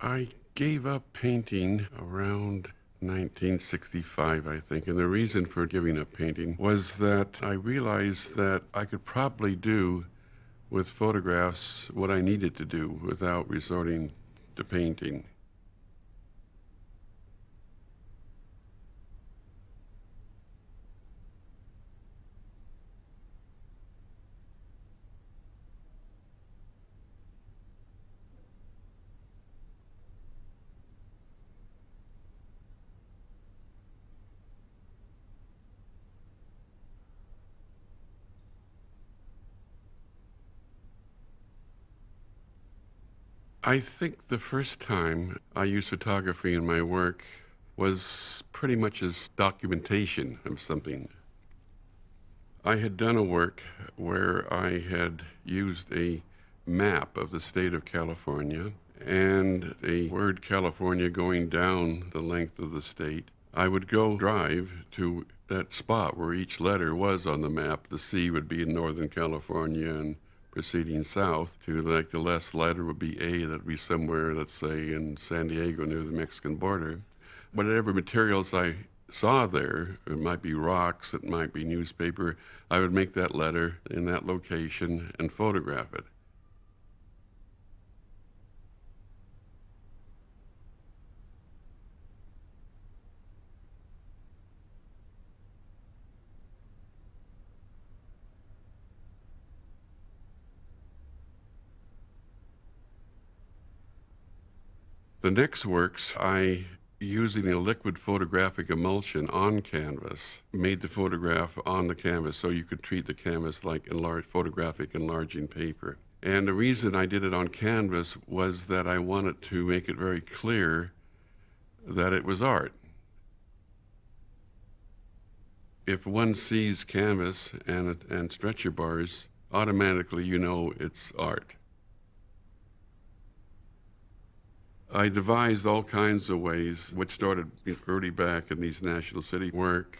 I gave up painting around 1965, I think. And the reason for giving up painting was that I realized that I could probably do with photographs what I needed to do without resorting to painting. I think the first time I used photography in my work was pretty much as documentation of something. I had done a work where I had used a map of the state of California and a word California going down the length of the state. I would go drive to that spot where each letter was on the map. The C would be in Northern California and proceeding south to like the last letter would be A, that'd be somewhere, let's say, in San Diego near the Mexican border. Whatever materials I saw there, it might be rocks, it might be newspaper, I would make that letter in that location and photograph it. The next works, I, using a liquid photographic emulsion on canvas, made the photograph on the canvas so you could treat the canvas like photographic enlarging paper. And the reason I did it on canvas was that I wanted to make it very clear that it was art. If one sees canvas and stretcher bars, automatically you know it's art. I devised all kinds of ways, which started early back in these National City work.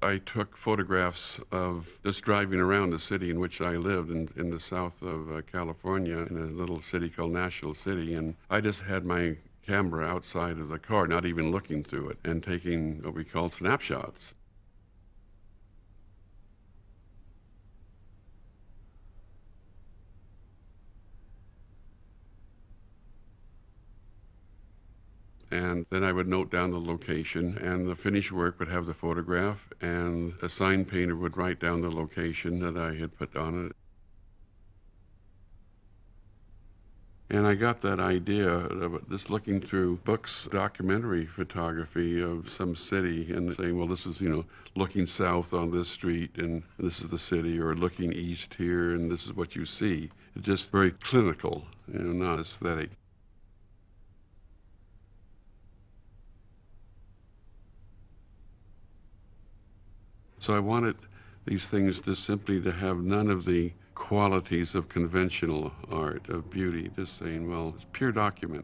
I took photographs of just driving around the city in which I lived in the south of California in a little city called National City. And I just had my camera outside of the car, not even looking through it, and taking what we call snapshots. And then I would note down the location, and the finished work would have the photograph, and a sign painter would write down the location that I had put on it. And I got that idea of just looking through books, documentary photography of some city and saying, well, this is, looking south on this street and this is the city, or looking east here and this is what you see. It's just very clinical, not aesthetic. So I wanted these things just simply to have none of the qualities of conventional art, of beauty, just saying, well, it's pure document.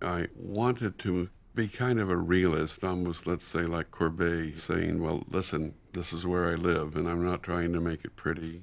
I wanted to be kind of a realist, almost, let's say, like Courbet, saying, well, listen, this is where I live, and I'm not trying to make it pretty.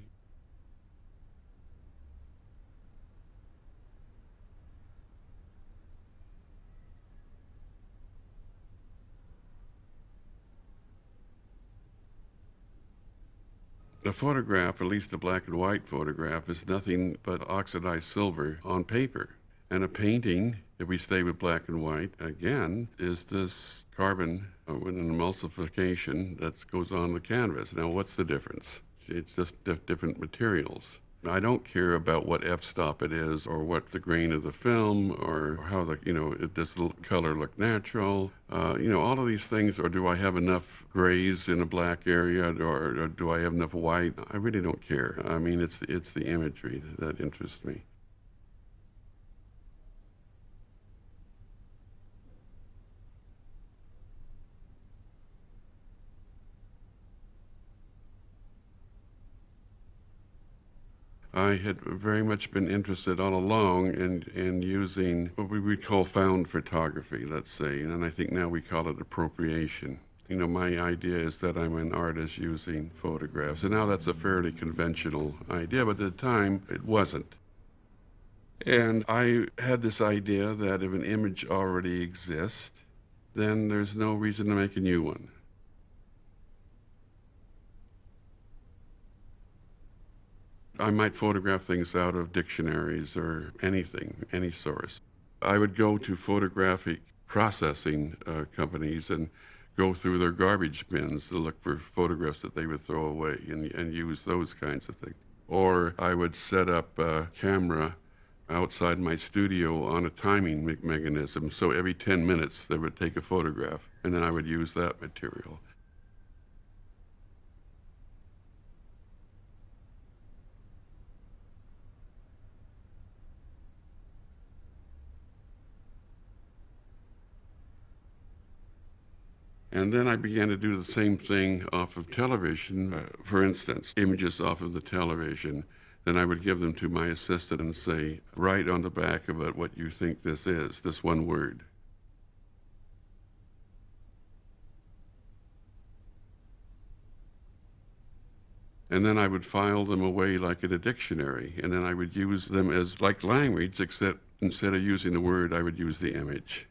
A photograph, at least a black and white photograph, is nothing but oxidized silver on paper. And a painting, if we stay with black and white, again, is this carbon with an emulsification that goes on the canvas. Now, what's the difference? It's just different materials. I don't care about what f-stop it is or what the grain of the film or how does the color look natural, all of these things, or do I have enough grays in a black area or do I have enough white? I really don't care. I mean, it's the imagery that interests me. I had very much been interested all along in using what we would call found photography, let's say, and I think now we call it appropriation. My idea is that I'm an artist using photographs, and now that's a fairly conventional idea, but at the time it wasn't. And I had this idea that if an image already exists, then there's no reason to make a new one. I might photograph things out of dictionaries or anything, any source. I would go to photographic processing companies and go through their garbage bins to look for photographs that they would throw away and use those kinds of things. Or I would set up a camera outside my studio on a timing mechanism. So every 10 minutes they would take a photograph and then I would use that material. And then I began to do the same thing off of television. For instance, images off of the television. Then I would give them to my assistant and say, write on the back of it what you think this is, this one word. And then I would file them away like in a dictionary. And then I would use them as like language, except instead of using the word, I would use the image.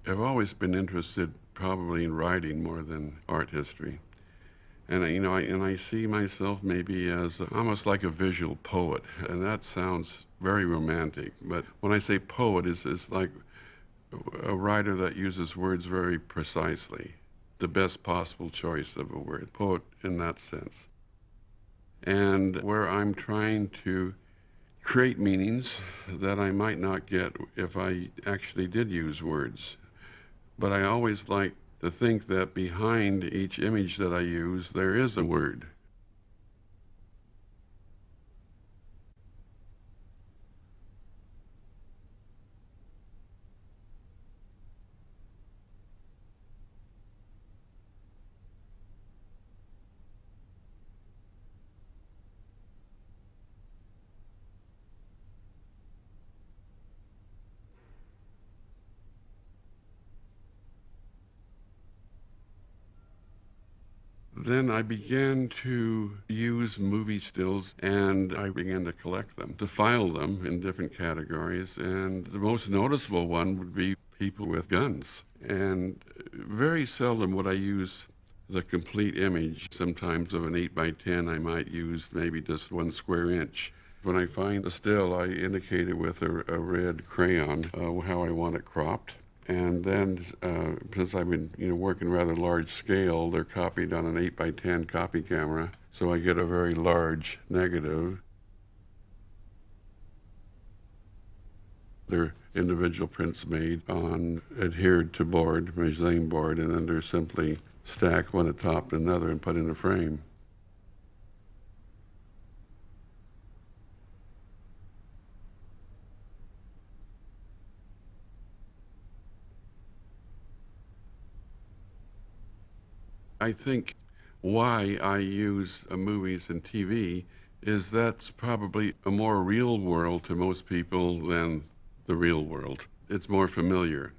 I've always been interested probably in writing more than art history. And I see myself maybe as almost like a visual poet, and that sounds very romantic. But when I say poet, is like a writer that uses words very precisely, the best possible choice of a word, poet in that sense. And where I'm trying to create meanings that I might not get if I actually did use words. But I always like to think that behind each image that I use, there is a word. Then I began to use movie stills and I began to collect them, to file them in different categories. And the most noticeable one would be people with guns. And very seldom would I use the complete image. Sometimes of an 8 by 10, I might use maybe just 1 square inch. When I find a still, I indicate it with a red crayon how I want it cropped. And then, since I've been, working rather large scale, they're copied on an 8 by 10 copy camera. So I get a very large negative. They're individual prints made on adhered to board, mezzanine board, and then they're simply stacked one atop another and put in a frame. I think why I use movies and TV is that's probably a more real world to most people than the real world. It's more familiar.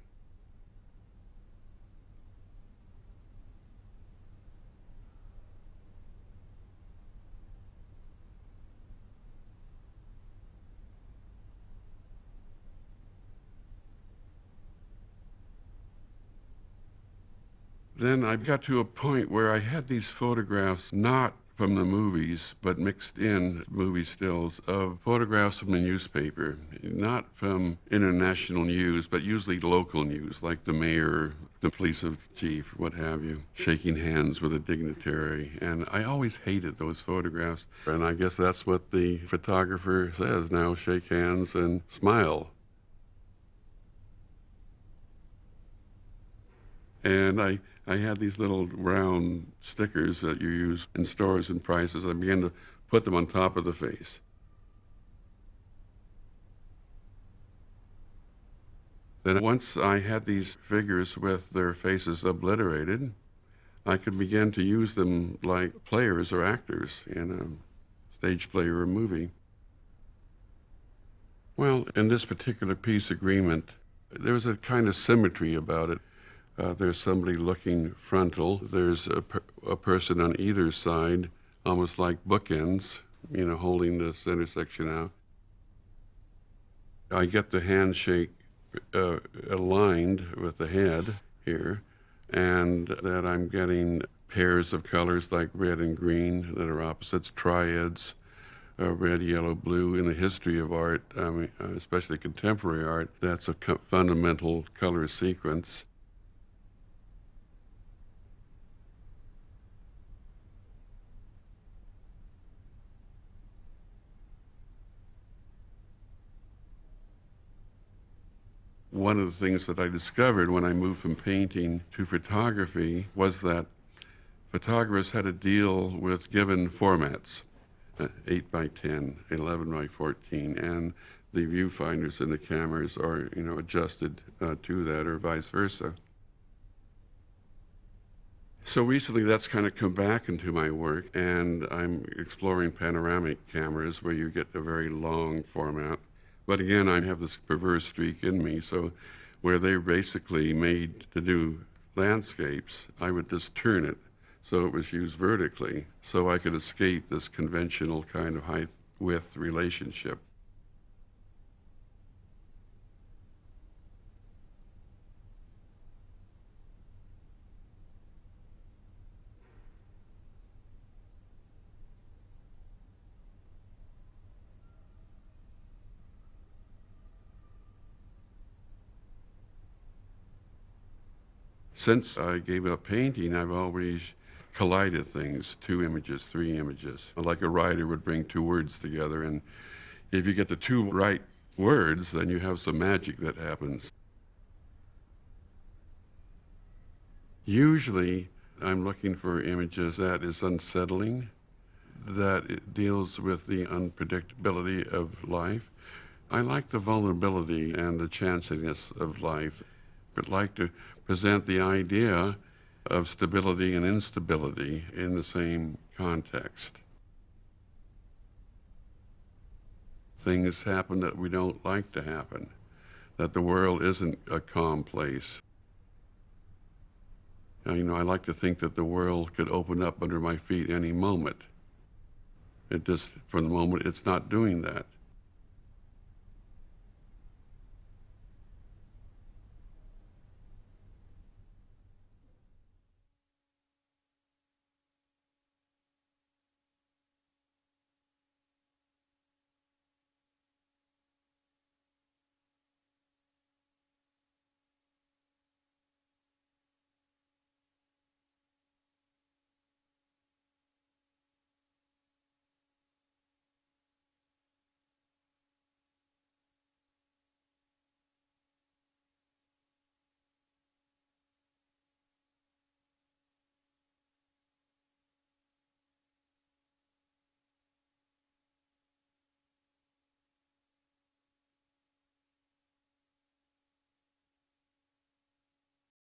Then I got to a point where I had these photographs not from the movies, but mixed in movie stills of photographs from the newspaper, not from international news, but usually local news, like the mayor, the police chief, what have you, shaking hands with a dignitary. And I always hated those photographs. And I guess that's what the photographer says now, shake hands and smile. And I had these little round stickers that you use in stores and prices. I began to put them on top of the face. Then once I had these figures with their faces obliterated, I could begin to use them like players or actors in a stage play or a movie. Well, in this particular peace agreement, there was a kind of symmetry about it. There's somebody looking frontal. There's a person on either side, almost like bookends, holding the center section out. I get the handshake aligned with the head here, and that I'm getting pairs of colors like red and green that are opposites, triads, red, yellow, blue. In the history of art, especially contemporary art, that's a fundamental color sequence. One of the things that I discovered when I moved from painting to photography was that photographers had to deal with given formats, 8 by 10, 11 by 14, and the viewfinders and the cameras are, adjusted to that, or vice versa. So recently that's kind of come back into my work, and I'm exploring panoramic cameras where you get a very long format. But again, I have this perverse streak in me, so where they're basically made to do landscapes, I would just turn it so it was used vertically, so I could escape this conventional kind of height-width relationship. Since I gave up painting, I've always collided things, 2 images, 3 images, like a writer would bring 2 words together, and if you get the 2 right words, then you have some magic that happens. Usually, I'm looking for images that is unsettling, that it deals with the unpredictability of life. I like the vulnerability and the chanciness of life, but like to present the idea of stability and instability in the same context. Things happen that we don't like to happen, that the world isn't a calm place. I like to think that the world could open up under my feet any moment. It just, for the moment, it's not doing that.